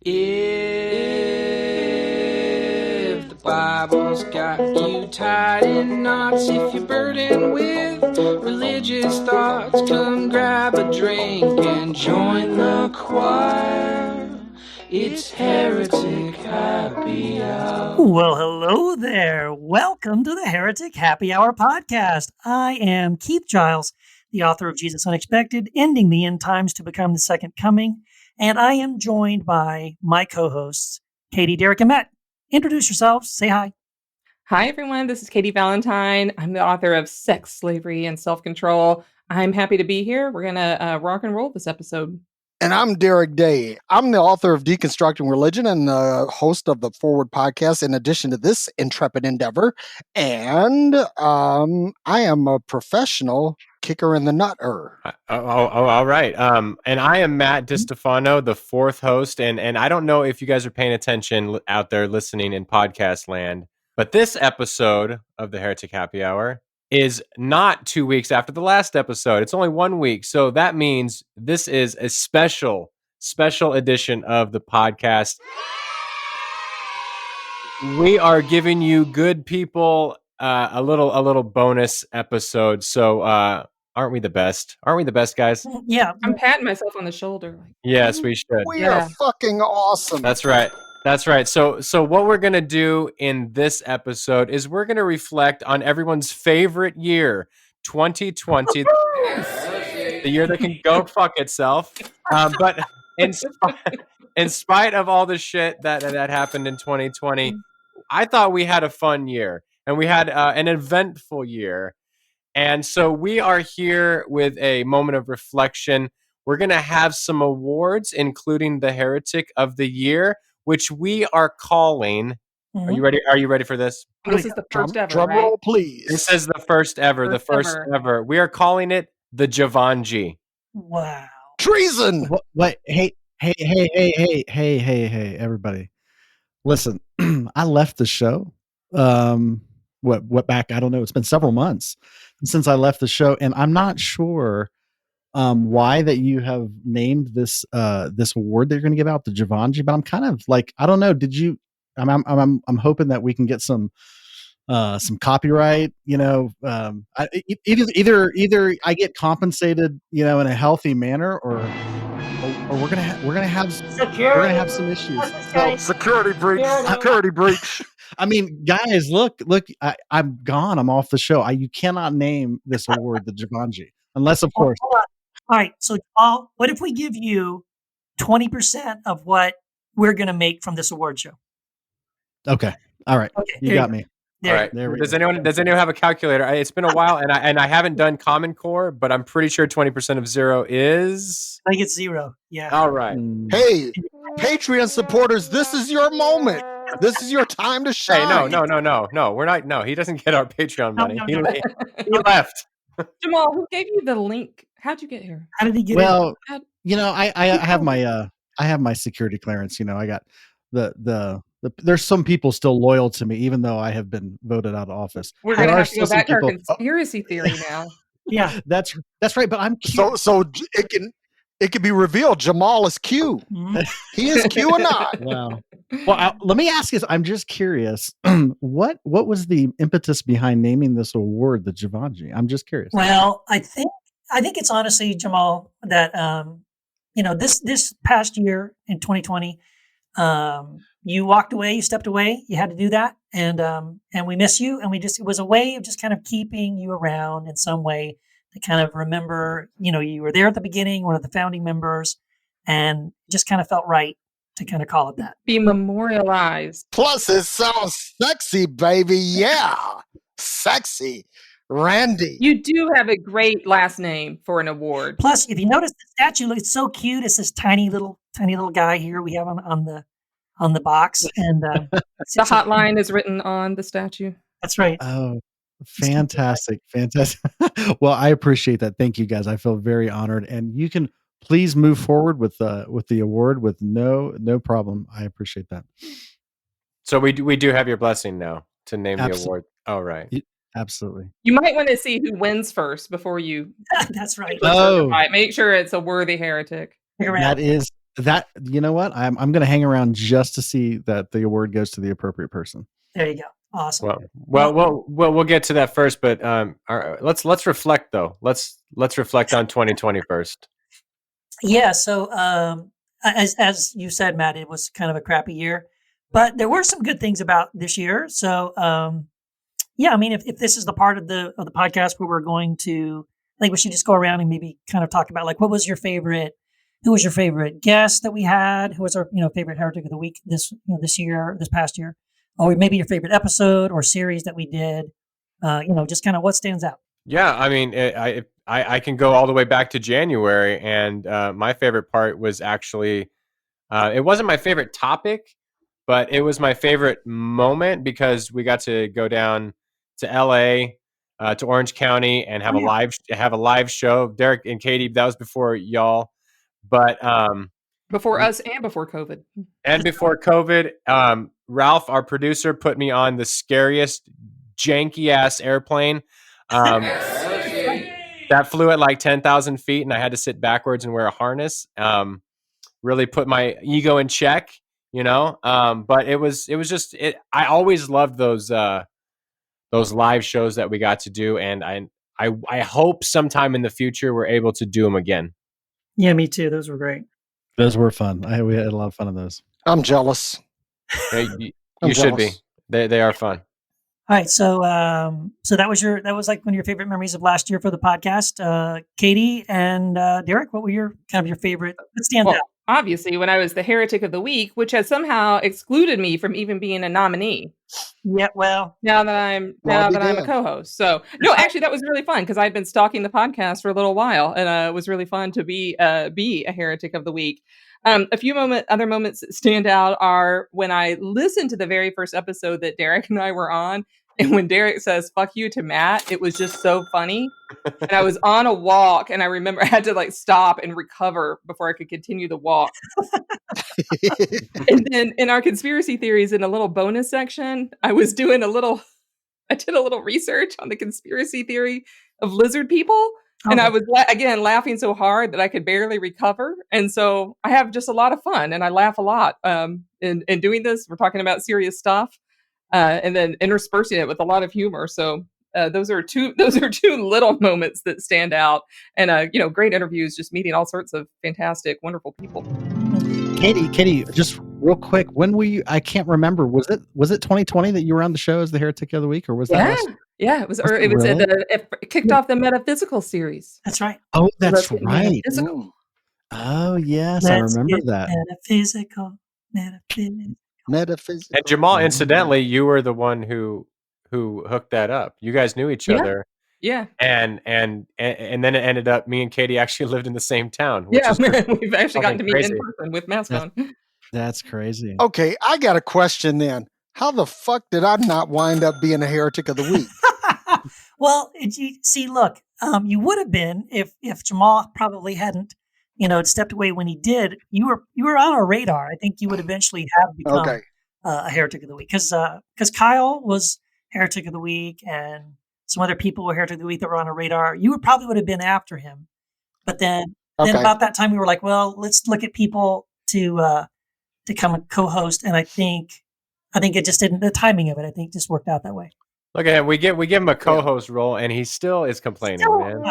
If the Bible's got you tied in knots, if you're burdened with religious thoughts, come grab a drink and join the choir. It's Heretic Happy Hour. Well, hello there. Welcome to the Heretic Happy Hour podcast. I am Keith Giles, the author of Jesus Unexpected, Ending the End Times to Become the Second Coming. And I am joined by my co-hosts, Katie, Derek, and Matt. Introduce yourselves. Say hi. Hi, everyone. This is Katie Valentine. I'm the author of Sex, Slavery, and Self-Control. I'm happy to be here. We're going to rock and roll this episode. And I'm Derek Day. I'm the author of Deconstructing Religion and the host of the Forward podcast, in addition to this intrepid endeavor. And I am a professional kicker in the nutter. All right. And I am Matt DiStefano, the fourth host. And I don't know if you guys are paying attention out there listening in podcast land, but this episode of the Heretic Happy Hour is not 2 weeks after the last episode. It's only 1 week. So that means this is a special edition of the podcast. We are giving you good people a little bonus episode. So aren't we the best? Aren't we the best, guys? Yeah. I'm patting myself on the shoulder. Yes, we should. We are fucking awesome. That's right. That's right. So what we're going to do in this episode is we're going to reflect on everyone's favorite year, 2020, the year that can go fuck itself. But in spite of all the shit that happened in 2020, I thought we had a fun year and we had an eventful year. And so we are here with a moment of reflection. We're going to have some awards, including the Heretic of the Year, which we are calling. Are you ready? Are you ready for this? This is the first ever, Drum roll, please. This is the first ever. The first ever. We are calling it the Givenchy. Wow. Treason. What? Hey, everybody. Listen, I left the show. What back? I don't know. It's been several months since I left the show, and I'm not sure why that you have named this this award that you're going to give out, the Givenchy, but I'm kind of like, I don't know. Did you? I'm hoping that we can get some copyright. Either I get compensated, in a healthy manner, or we're gonna have some issues. Security breach. Security breach. I mean, guys, look! I'm gone. I'm off the show. You cannot name this award the Givenchy, unless, of course. All right. So, what if we give you 20% of what we're going to make from this award show? Okay. All right. Okay, You got me. All right. Does anyone have a calculator? It's been a while, and I haven't done Common Core, but I'm pretty sure 20% of zero is. I think it's zero. Yeah. All right. Hey, Patreon supporters, this is your moment. This is your time to shine. Hey, no. We're not. No, he doesn't get our Patreon money. No. He left. Jamal, who gave you the link? How'd you get here? How did he get Well, I have my security clearance. I got the there's some people still loyal to me, even though I have been voted out of office. We're going to have to go back to our conspiracy theory now. Yeah, that's right. But I'm curious. So it can be revealed Jamal is Q. Mhm. He is Q or not. Wow. Well, let me ask you. I'm just curious. What was the impetus behind naming this award the Givenchy? I'm just curious. Well, I think it's honestly, Jamal, that this past year in 2020, you walked away, you stepped away, you had to do that, and we miss you, and it was a way of just kind of keeping you around in some way to kind of remember, you were there at the beginning, one of the founding members, and just kind of felt right to kind of call it that. Be memorialized. Plus, it sounds sexy, baby. Yeah, sexy. Randy. You do have a great last name for an award. Plus, if you notice the statue, it's so cute. It's this tiny little guy here we have on the box, and the hotline is written on the statue. That's right. Oh, fantastic. Well, I appreciate that. Thank you, guys. I feel very honored, and you can please move forward with the award with no problem. I appreciate that. So we do have your blessing now to name the award. All right. Absolutely. You might want to see who wins first before you. That's right. Oh, Make sure it's a worthy heretic. that is That, you know what? I'm going to hang around just to see that the award goes to the appropriate person. There you go. Awesome. We'll get to that first, but let's reflect though. Let's reflect on 2020 first. Yeah. So, as you said, Matt, it was kind of a crappy year, but there were some good things about this year. So, yeah, I mean, if this is the part of the podcast where we're going to, I think we should just go around and maybe kind of talk about like what was your favorite, who was your favorite guest that we had, who was our favorite heretic of the week this this past year, or maybe your favorite episode or series that we did, just kind of what stands out. Yeah, I mean, I can go all the way back to January, and my favorite part was actually it wasn't my favorite topic, but it was my favorite moment because we got to go down to LA, to Orange County, and have a live show. Derek and Katie, that was before y'all, but Before us and before COVID. and before COVID, Ralph, our producer, put me on the scariest janky ass airplane. That flew at like 10,000 feet, and I had to sit backwards and wear a harness. Really put my ego in check, But it was just it. I always loved those live shows that we got to do, and I hope sometime in the future we're able to do them again. Yeah, me too. Those were great. Those were fun. We had a lot of fun on those. I'm jealous. You I'm should be. jealous. They are fun. All right, so that was like one of your favorite memories of last year for the podcast. Katie and Derek, what were your favorite? What stands out? Obviously, when I was the Heretic of the Week, which has somehow excluded me from even being a nominee. Yeah, well, now that I'm a co-host. So no, actually, that was really fun because I'd been stalking the podcast for a little while, and it was really fun to be a Heretic of the Week. A few other moments that stand out are when I listened to the very first episode that Derek and I were on, and when Derek says "fuck you" to Matt, it was just so funny. And I was on a walk, and I remember I had to like stop and recover before I could continue the walk. And then in our conspiracy theories, in a little bonus section, I did a little research on the conspiracy theory of lizard people. Okay. And I was, again, laughing so hard that I could barely recover. And so I have just a lot of fun, and I laugh a lot in doing this. We're talking about serious stuff, and then interspersing it with a lot of humor. So those are two little moments that stand out. And, great interviews, just meeting all sorts of fantastic, wonderful people. Katie, just real quick, when were you? I can't remember. Was it 2020 that you were on the show as the Heretic of the Week, or was that? Yeah, it was. Or it was really? It kicked off the metaphysical series. That's right. Oh, that's right. Oh, yes, I remember that. Metaphysical. And Jamal, incidentally, you were the one who hooked that up. You guys knew each other. Yeah. And then it ended up me and Katie actually lived in the same town. We've actually gotten to meet in person with masks on. That's crazy. Okay, I got a question then. How the fuck did I not wind up being a Heretic of the Week? Well, look, you would have been if Jamal probably hadn't, stepped away when he did. You were on our radar. I think you would eventually have become a Heretic of the Week because Kyle was Heretic of the Week and some other people were Heretic of the Week that were on our radar. You probably would have been after him, but then about that time we were like, well, let's look at people to come and co-host, and I think it just didn't. The timing of it, I think, just worked out that way. Look at him. We give him a co-host role, and he still is complaining, man.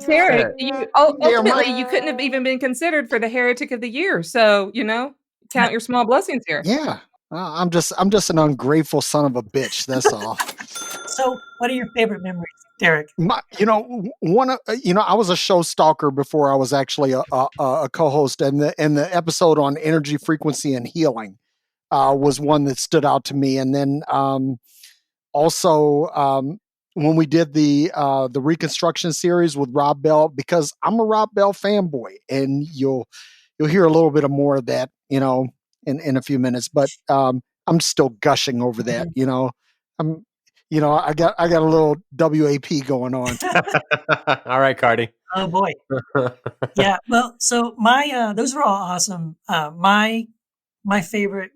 Derek, ultimately, you couldn't have even been considered for the Heretic of the Year. So count your small blessings here. Yeah, I'm just an ungrateful son of a bitch. That's all. So, what are your favorite memories, Derek? I was a show stalker before I was actually a co-host, and the episode on energy, frequency, and healing was one that stood out to me. And then also when we did the Reconstruction series with Rob Bell, because I'm a Rob Bell fanboy, and you'll hear a little bit of more of that, in a few minutes. But I'm still gushing over that. I got a little WAP going on. All right, Cardi. Oh boy. Yeah. Well, so my those are all awesome. My favorite,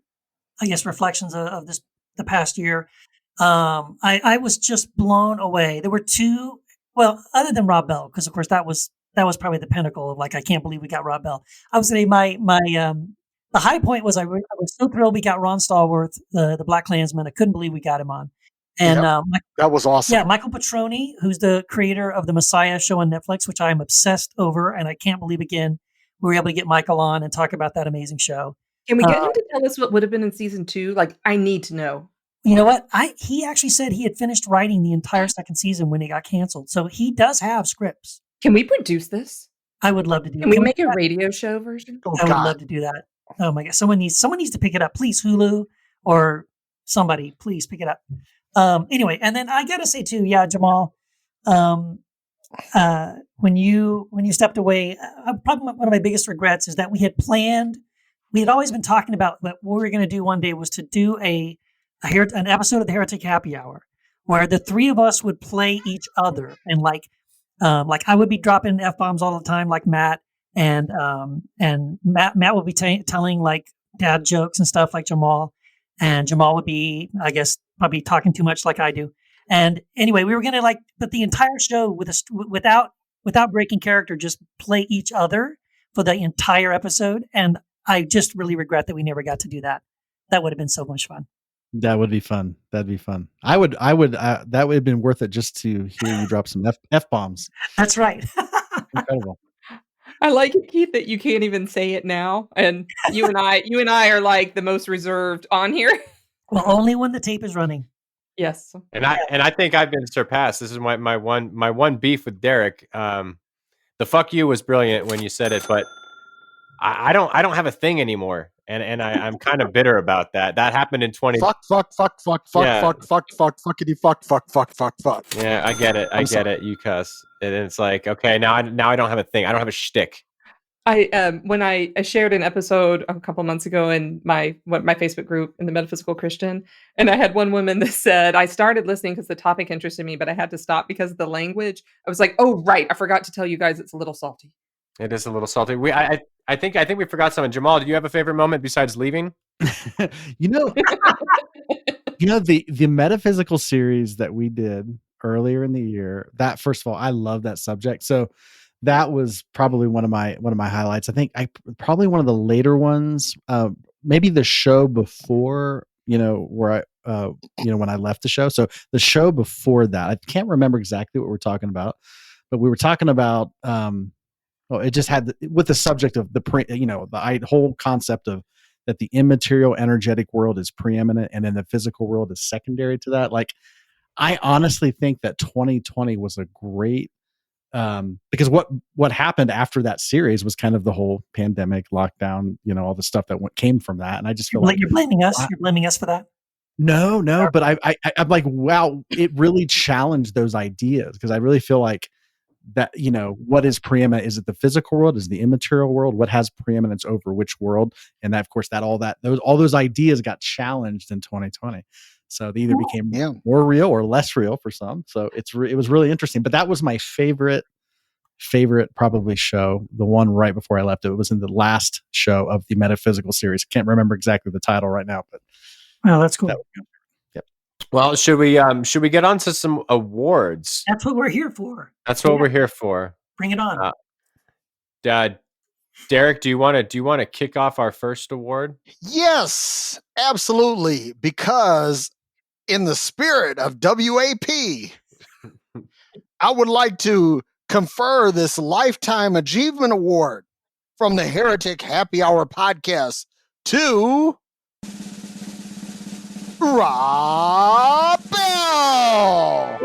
I guess, reflections of the past year. I was just blown away. There were two. Well, other than Rob Bell, because of course that was that was probably the pinnacle of like, I can't believe we got Rob Bell. I would say the high point was I was so thrilled we got Ron Stallworth, the Black Klansman. I couldn't believe we got him on. And that was awesome. yeah, Michael Petroni, who's the creator of the Messiah show on Netflix, which I am obsessed over, and I can't believe again we were able to get Michael on and talk about that amazing show. Can we get him to tell us what would have been in season 2? Like, I need to know. You know what? He actually said he had finished writing the entire second season when it got canceled. So he does have scripts. Can we produce this? I would love to do. Can we make a radio show version? I would love to do that. Oh my god! Someone needs to pick it up, please. Hulu or somebody, please pick it up. Anyway, and then I gotta say too, yeah, Jamal. When you stepped away, probably one of my biggest regrets is that we had planned. We had always been talking about what we were going to do one day was to do an episode of the Heretic Happy Hour where the three of us would play each other, and like I would be dropping F-bombs all the time, like Matt, and Matt would be telling like dad jokes and stuff like Jamal, and Jamal would be, I guess, probably talking too much like I do. And anyway, we were going to put the entire show without breaking character, just play each other for the entire episode. And I just really regret that we never got to do that. That would have been so much fun. That would be fun. That'd be fun. I would. That would have been worth it just to hear you drop some F-bombs. That's right. Incredible. I like it, Keith, that you can't even say it now, and you and I are like the most reserved on here. Well, only when the tape is running. Yes. And I think I've been surpassed. This is my one beef with Derek. The fuck you was brilliant when you said it, but I don't have a thing anymore. And I'm kind of bitter about that. That happened in 20. Fuck, fuckity fuck. Yeah, I get it. I get it. You cuss. And it's like, okay, now I don't have a thing. I don't have a shtick. When I shared an episode a couple months ago in my Facebook group in the Metaphysical Christian, and I had one woman that said, I started listening because the topic interested me, but I had to stop because of the language. I was like, oh, right. I forgot to tell you guys it's a little salty. It is a little salty. I think we forgot something. Jamal, do you have a favorite moment besides leaving? you know, the metaphysical series that we did earlier in the year, that first of all, I love that subject. So that was probably one of my highlights. I think probably one of the later ones, maybe the show before, where I, when I left the show. So the show before that, I can't remember exactly what we're talking about, but we were talking about, it just had with the subject of the whole concept of that the immaterial energetic world is preeminent and then the physical world is secondary to that. Like, I honestly think that 2020 was a great, because what happened after that series was kind of the whole pandemic lockdown, all the stuff that came from that. And I just feel like you're blaming us. You're blaming us for that. No, but I'm like, wow, it really challenged those ideas, because I really feel like that, what is preeminent? Is it the physical world? Is it the immaterial world? What has preeminence over which world? And that, of course, all those ideas got challenged in 2020. So they either became more real or less real for some. So it was really interesting. But that was my favorite probably show. The one right before I left, it was in the last show of the metaphysical series. Can't remember exactly the title right now, but oh, that's cool. Yep. Well, should we get on to some awards? That's what we're here for. That's what we're here for. Bring it on. Derek, do you want to kick off our first award? Yes, absolutely. Because in the spirit of WAP, I would like to confer this Lifetime Achievement Award from the Heretic Happy Hour podcast to Rob Bell.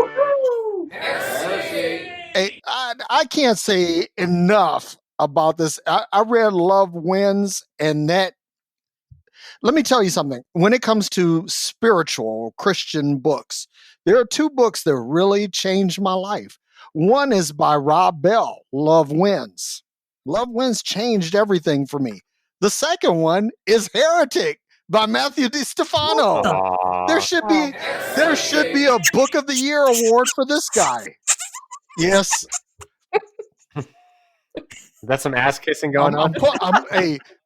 Hey, I can't say enough about this. I read Love Wins, and that, let me tell you something. When it comes to spiritual Christian books, there are two books that really changed my life. One is by Rob Bell, Love Wins. Love Wins changed everything for me. The second one is Heretic by Matthew DiStefano. There should be a Book of the Year award for this guy. Yes. That's some ass kissing going on.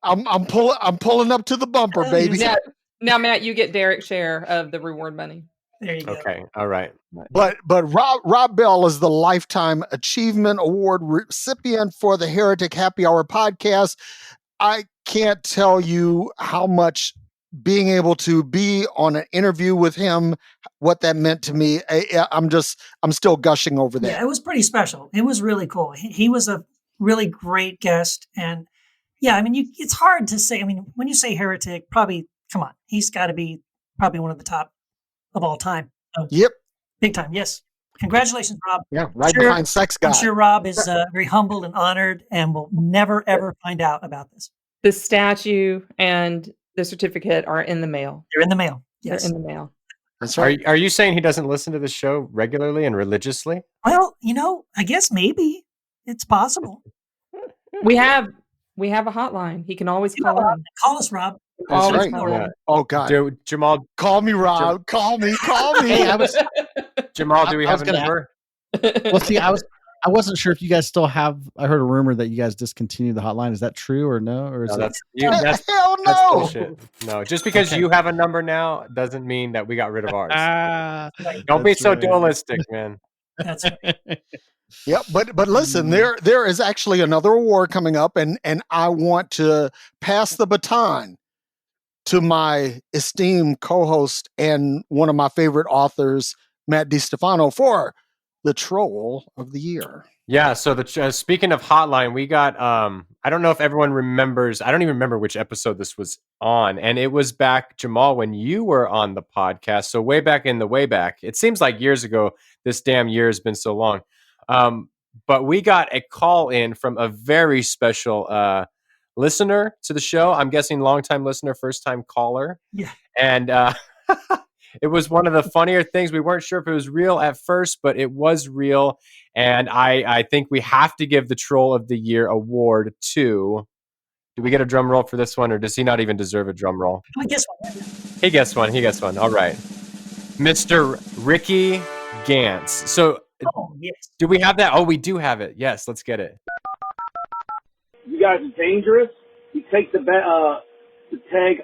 I'm pulling up to the bumper, baby. Now, Matt, you get Derek's share of the reward money. There you go. Okay. All right. But Rob Bell is the Lifetime Achievement Award recipient for the Heretic Happy Hour podcast. I can't tell you how much being able to be on an interview with him, what that meant to me. I'm still gushing over that. Yeah, it was pretty special. It was really cool. He was a really great guest. And yeah, I mean, it's hard to say. I mean, when you say Heretic, probably, come on, he's got to be probably one of the top of all time. So, Yep. Big time. Yes. Congratulations, Rob. Yeah, right behind Sex God. I'm sure Rob is very humbled and honored and will never, ever find out about this. The statue and the certificate are in the mail. They're in the mail. Yes. They're in the mail. That's right. Are you saying he doesn't listen to the show regularly and religiously? Well, I guess maybe it's possible. We have a hotline. He can always call in. Call us, Rob. That's Always right. call Yeah. in. Oh God. Jamal, Call me, Rob. Call me. Hey, Jamal, do we I have was a gonna number? Well, see, I wasn't sure if you guys still have. I heard a rumor that you guys discontinued the hotline. Is that true or no? Or is No, it? that's Hell that's no. bullshit. No, just because you have a number now doesn't mean that we got rid of ours. Don't be That's so right. dualistic, man. That's right. Yep, but listen, there is actually another award coming up, and I want to pass the baton to my esteemed co-host and one of my favorite authors, Matt DiStefano, for the Troll of the Year. Yeah. So speaking of hotline, we got. I don't know if everyone remembers. I don't even remember which episode this was on, and it was back, Jamal, when you were on the podcast. So way back in the way back. It seems like years ago. This damn year has been so long. But we got a call in from a very special listener to the show. I'm guessing longtime listener, first time caller. Yeah. And it was one of the funnier things. We weren't sure if it was real at first, but it was real. And I think we have to give the Troll of the Year award to. Do we get a drum roll for this one, or does he not even deserve a drum roll? I guess one. He gets one. He gets one. All right. Mr. Ricky Gantz. So Oh, yes. do we have that? Oh, we do have it. Yes, let's get it. You guys are dangerous. You take the tag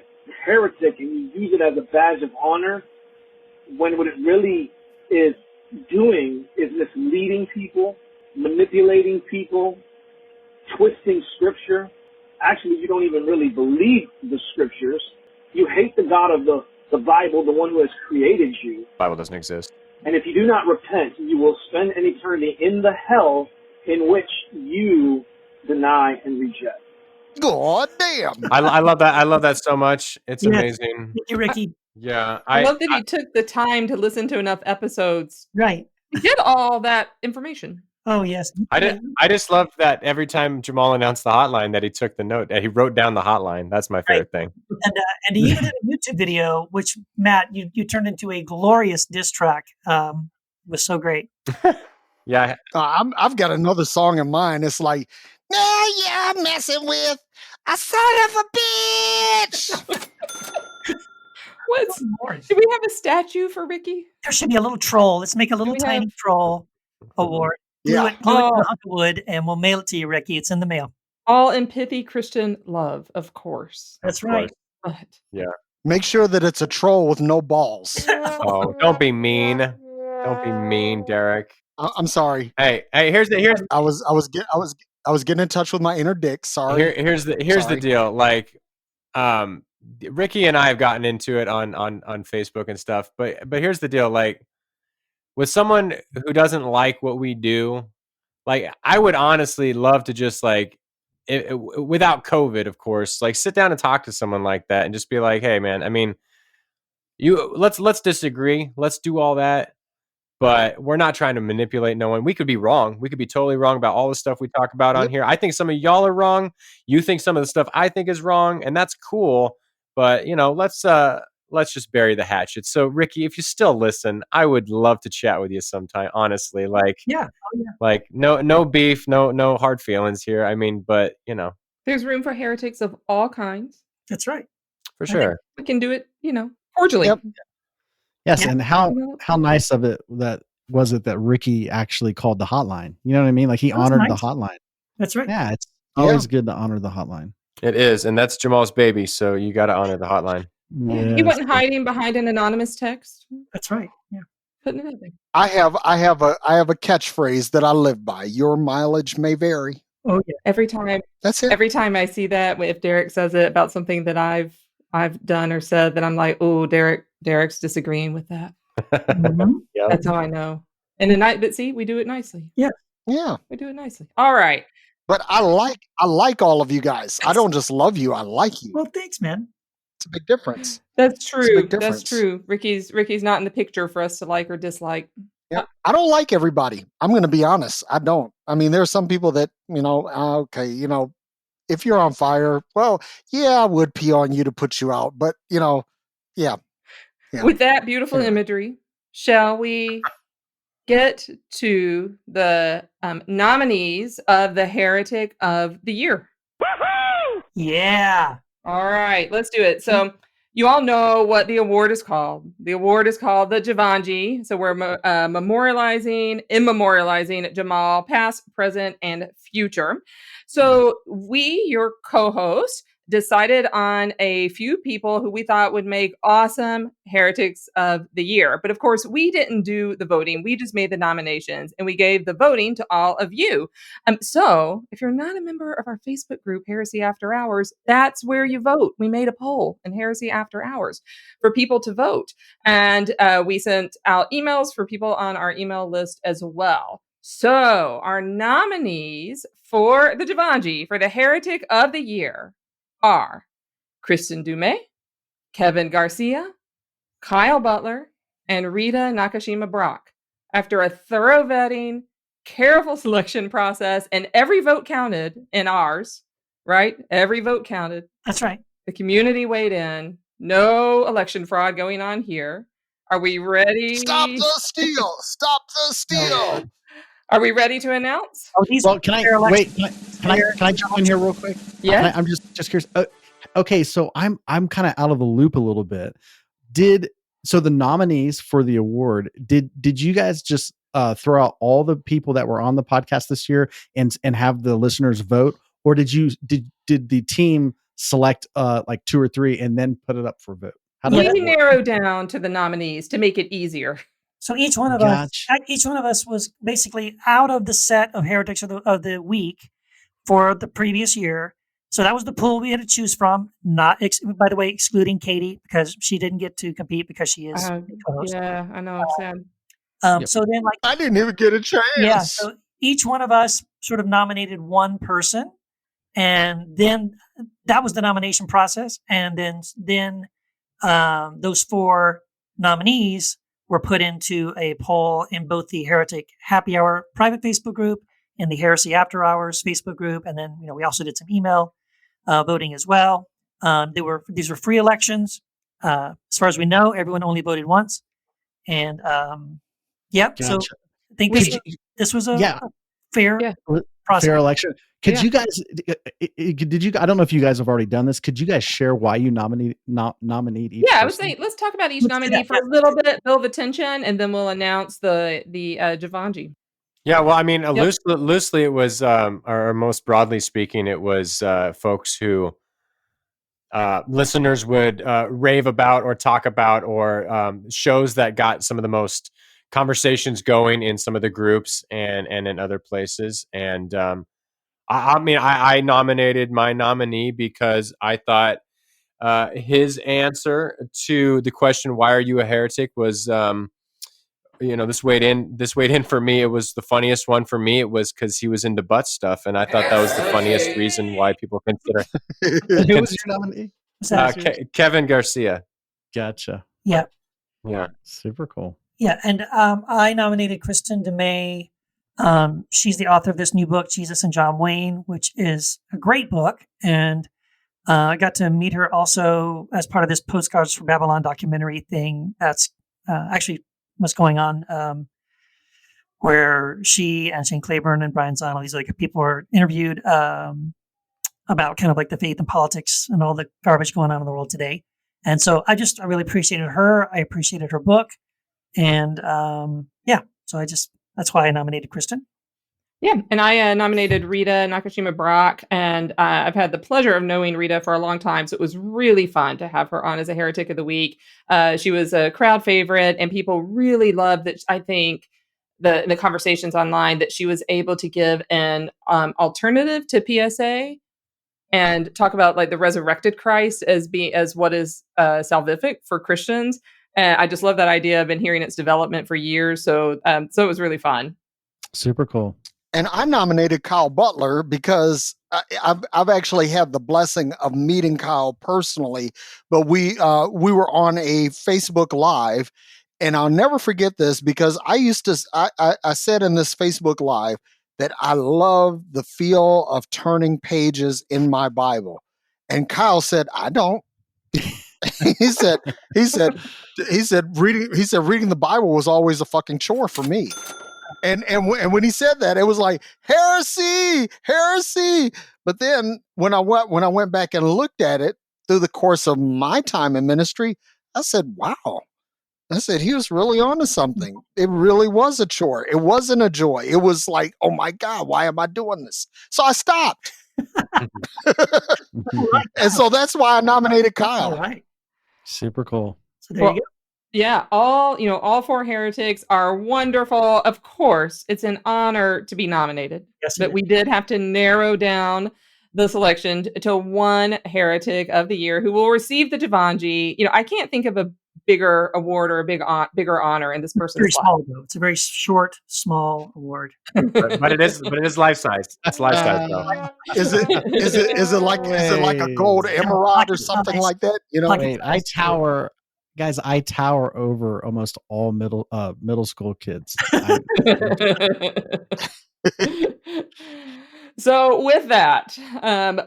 heretic and you use it as a badge of honor when what it really is doing is misleading people, manipulating people, twisting scripture. Actually, you don't even really believe the scriptures. You hate the God of the Bible, the one who has created you. Bible doesn't exist. And if you do not repent, you will spend an eternity in the hell in which you deny and reject. God damn. I love that. I love that so much. It's Yes. amazing. Thank you, Ricky. Yeah. I love that he took the time to listen to enough episodes Right. to get all that information. Oh, yes. I just love that every time Jamal announced the hotline that he took the note. He wrote down the hotline. That's my favorite thing. And he even did a YouTube video, which, Matt, you turned into a glorious diss track. It was so great. Yeah. I've got another song in mind. It's like, now you're messing with a son of a bitch. Do we have a statue for Ricky? There should be a little troll. Let's make a little we tiny have- troll award. Glue Yeah. it to a hunk of wood, and we'll mail it to you, Ricky. It's in the mail. All in pithy Christian love, of course. That's Of right. But Make sure that it's a troll with no balls. Oh, don't be mean. Don't be mean, Derek. I'm sorry. Hey, here's I was getting in touch with my inner dick. Sorry. here's the Sorry. deal. Like, Ricky and I have gotten into it on Facebook and stuff, but here's the deal. Like, with someone who doesn't like what we do, like, I would honestly love to just like, without COVID, of course, like sit down and talk to someone like that and just be like, hey, man, I mean, let's disagree. Let's do all that. But we're not trying to manipulate no one. We could be wrong. We could be totally wrong about all the stuff we talk about on here. I think some of y'all are wrong. You think some of the stuff I think is wrong, and that's cool. But let's just bury the hatchet. So, Ricky, if you still listen, I would love to chat with you sometime. Honestly, like, Yeah. Oh, yeah. like no beef, no hard feelings here. I mean, but there's room for heretics of all kinds. That's right. for think- sure. We can do it, cordially. Yep. Yes, Yeah. and how nice of it that was it that Ricky actually called the hotline? You know what I mean? Like he That was honored nice. the hotline. That's right. Yeah, it's always good to honor the hotline. It is, and that's Jamal's baby. So you got to honor the hotline. Yeah, he Yes. wasn't hiding behind an anonymous text. That's right. Yeah. Putting it out there. I have a catchphrase that I live by. Your mileage may vary. Oh yeah. Every time That's it. Every time I see that, if Derek says it about something that I've done or said, then I'm like, oh, Derek's disagreeing with that. Mhm. Yeah. That's how I know. And but see, we do it nicely. Yeah. We do it nicely. All right. But I like all of you guys. I don't just love you, I like you. Well, thanks, man. It's a big difference. That's It's a true. big That's difference. true. Ricky's not in the picture for us to like or dislike. Yeah. I don't like everybody. I'm going to be honest. I don't. I mean, there's some people that, okay, if you're on fire, well, yeah, I would pee on you to put you out. But, yeah. Yeah. With that beautiful Anyway. imagery, shall we get to the nominees of the Heretic of the Year? Yeah. All right, let's do it. So you all know what the award is called. The award is called the Javanji. So we're immemorializing Jamal, past, present, and future. So we, your co-host, decided on a few people who we thought would make awesome Heretics of the Year. But of course, we didn't do the voting. We just made the nominations and we gave the voting to all of you. So if you're not a member of our Facebook group, Heresy After Hours, that's where you vote. We made a poll in Heresy After Hours for people to vote. And we sent out emails for people on our email list as well. So our nominees for the Javanji, for the Heretic of the Year, are Kristen Dumais, Kevin Garcia, Kyle Butler, and Rita Nakashima Brock. After a thorough vetting, careful selection process, and every vote counted in ours, right? Every vote counted. That's right. The community weighed in. No election fraud going on here. Are we ready? Stop the steal! Stop the steal! Are we ready to announce? Oh, these Well, can I fair wait? elections. Can I jump in here real quick? Yeah. I'm just curious. Okay, so I'm kind of out of the loop a little bit. So the nominees for the award, did you guys just throw out all the people that were on the podcast this year and have the listeners vote, or did the team select like 2 or 3 and then put it up for vote? How did that We work? narrowed down to the nominees to make it easier. So each one of us was basically out of the set of heretics of the week for the previous year. So that was the pool we had to choose from. Not, by the way, excluding Katie because she didn't get to compete because she is a co-host. Yeah, I know. I'm sad. So then, I didn't even get a chance. yeah. So each one of us sort of nominated one person, and then that was the nomination process. And then those 4 nominees were put into a poll in both the Heretic Happy Hour private Facebook group and the Heresy After Hours Facebook group. And then, we also did some email voting as well. These were free elections. As far as we know, everyone only voted once. And yep. Gotcha. So I think this was a fair process. Fair election. Could you guys? Did you? I don't know if you guys have already done this. Could you guys share why you nominate each? Yeah, I would person? say let's talk about each nominee for a little bit, build the tension, and then we'll announce the Javanji. Yeah, well, I mean, loosely, it was, or most broadly speaking, it was folks who listeners would rave about or talk about, or shows that got some of the most conversations going in some of the groups and in other places. And I nominated my nominee because I thought his answer to the question, "Why are you a heretic?" was, this weighed in for me. It was the funniest one for me. It was because he was into butt stuff, and I thought that was the funniest reason why people consider. Who was your nominee? Kevin Garcia. Gotcha. Yeah. Yeah. Super cool. Yeah, and I nominated Kristen Dumais. She's the author of this new book, Jesus and John Wayne, which is a great book. And I got to meet her also as part of this Postcards for Babylon documentary thing. That's actually what's going on, where she and Shane Claiborne and Brian Zahn, all these people were interviewed about kind of like the faith and politics and all the garbage going on in the world today. And so I really appreciated her. I appreciated her book. And so that's why I nominated Kristen. Yeah, and I nominated Rita Nakashima Brock, and I've had the pleasure of knowing Rita for a long time, so it was really fun to have her on as a Heretic of the Week. She was a crowd favorite, and people really loved that. I think the conversations online that she was able to give an alternative to PSA and talk about like the resurrected Christ as what is salvific for Christians. And I just love that idea. I've been hearing its development for years, so it was really fun. Super cool. And I nominated Kyle Butler because I've actually had the blessing of meeting Kyle personally, but we were on a Facebook Live, and I'll never forget this because I said in this Facebook Live that I love the feel of turning pages in my Bible, and Kyle said I don't. he said reading the Bible was always a fucking chore for me. And when he said that, it was like heresy. But then when I went back and looked at it through the course of my time in ministry, I said, "Wow." I said he was really onto something. It really was a chore. It wasn't a joy. It was like, "Oh my God, why am I doing this?" So I stopped. And so that's why I nominated Kyle. All right. Super cool. So there you go. Yeah, all 4 heretics are wonderful. Of course, it's an honor to be nominated. Yes, but we did have to narrow down the selection to one heretic of the year who will receive the Jivanji. I can't think of a bigger award or a bigger honor in this person's very life. small though. It's a very short, small award. but it is life size. It's life size though. Is it like a gold emerald or something like that? Wait, I tower over almost all middle school kids. So with that,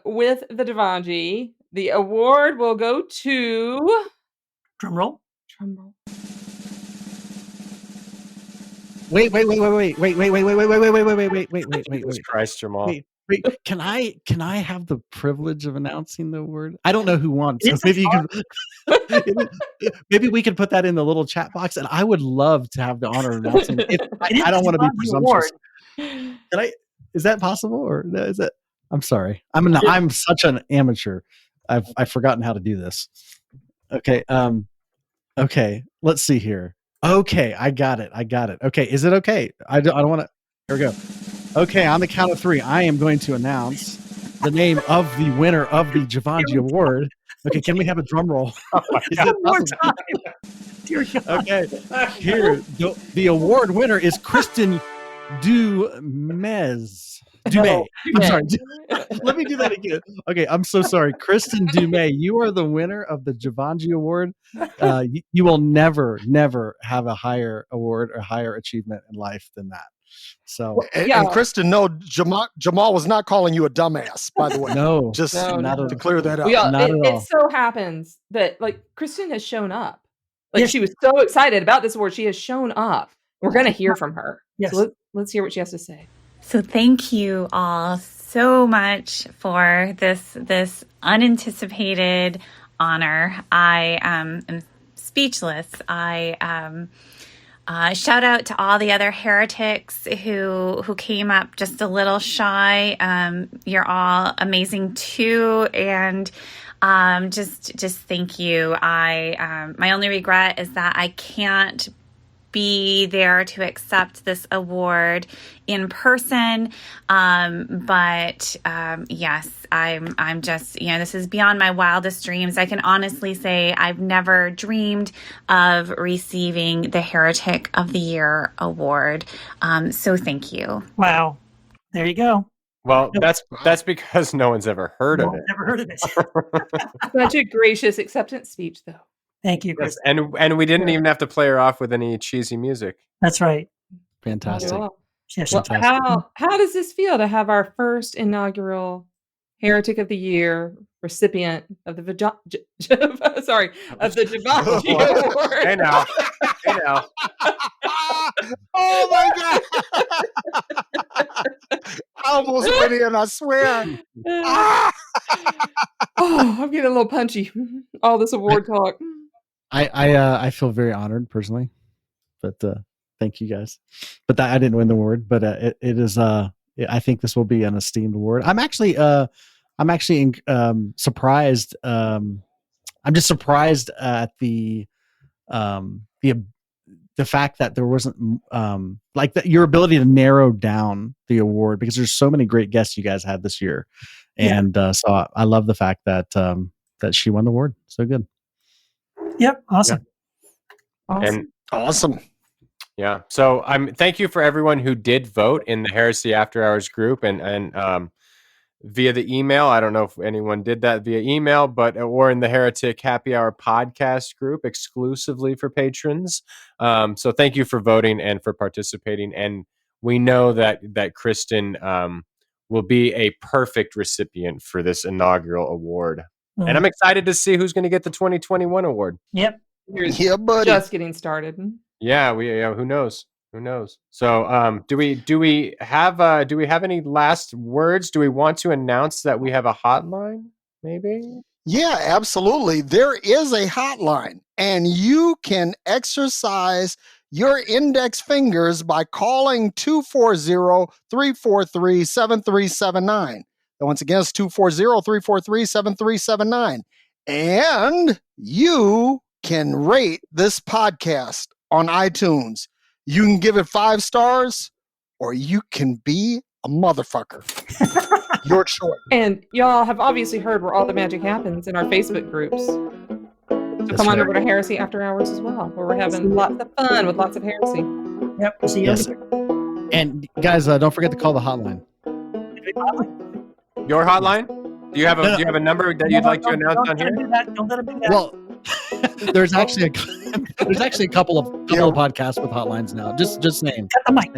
with the Jivanji, the award will go to drum roll. Wait. Jesus Christ, Jamal. Wait, can I have the privilege of announcing the award? I don't know who won, so maybe you can. Maybe we can put that in the little chat box, and I would love to have the honor of announcing it. I don't want to be presumptuous. Is that possible, or is that? I'm sorry. I'm such an amateur. I've forgotten how to do this. Okay. Okay. Let's see here. Okay, I got it. Okay, is it okay? I don't want to. Here we go. Okay, on the count of 3, I am going to announce the name of the winner of the Jivanji Award. Okay, can we have a drum roll? Dear God. Okay, here the award winner is Kristen Dumais. I'm sorry. Let me do that again. Okay, I'm so sorry. Kristen Dumais, you are the winner of the Jivanji Award. You will never have a higher award or higher achievement in life than that. So, and Kristen, no, Jamal was not calling you a dumbass, by the way. No, just to clear that up. It so happens that Kristen has shown up. She was so excited about this award. She has shown up. We're going to hear from her. Yes. So let's hear what she has to say. So thank you all so much for this unanticipated honor. I am speechless. Shout out to all the other heretics who came up just a little shy. You're all amazing too, and just thank you. My only regret is that I can't be there to accept this award in person. But yes, I'm just, this is beyond my wildest dreams. I can honestly say I've never dreamed of receiving the Heretic of the Year award. So thank you. Wow. There you go. Well, that's because no one's ever heard of it. Never heard of it. Such a gracious acceptance speech, though. Thank you, Chris. Yes, and we didn't even have to play her off with any cheesy music. That's right. Fantastic. Well, how does this feel to have our first inaugural Heretic of the Year recipient of the Jivanji Award? Hey now. Oh my God! I almost went in. I swear. I'm getting a little punchy. All this award talk. I feel very honored personally, but thank you guys. But I didn't win the award, but it is I think this will be an esteemed award. I'm actually surprised. I'm just surprised at the fact that there wasn't like that your ability to narrow down the award, because there's so many great guests you guys had this year, and so I love the fact that that she won the award. So good. Yep. Awesome. And Awesome. yeah. So thank you for everyone who did vote in the Heresy After Hours group and via the email. I don't know if anyone did that via email, or in the Heretic Happy Hour podcast group exclusively for patrons. So thank you for voting and for participating. And we know that Kristen will be a perfect recipient for this inaugural award. And I'm excited to see who's going to get the 2021 award. Yep. Yeah, buddy. Just getting started. Yeah, who knows? Who knows? So, do we have any last words? Do we want to announce that we have a hotline? Maybe. Yeah, absolutely. There is a hotline, and you can exercise your index fingers by calling 240-343-7379. And once again, it's 240-343-7379. And you can rate this podcast on iTunes. You can give it 5 stars, or you can be a motherfucker. Your choice. And y'all have obviously heard where all the magic happens in our Facebook groups. So come on over to Heresy After Hours as well, where we're having lots of fun with lots of heresy. Yep. We'll see you. Yes. And guys, don't forget to call the hotline. Your hotline? Do you have a number that you'd like to announce on here? Don't let him do that. Well, there's actually a couple of podcasts with hotlines now. Just saying. Cut the mic.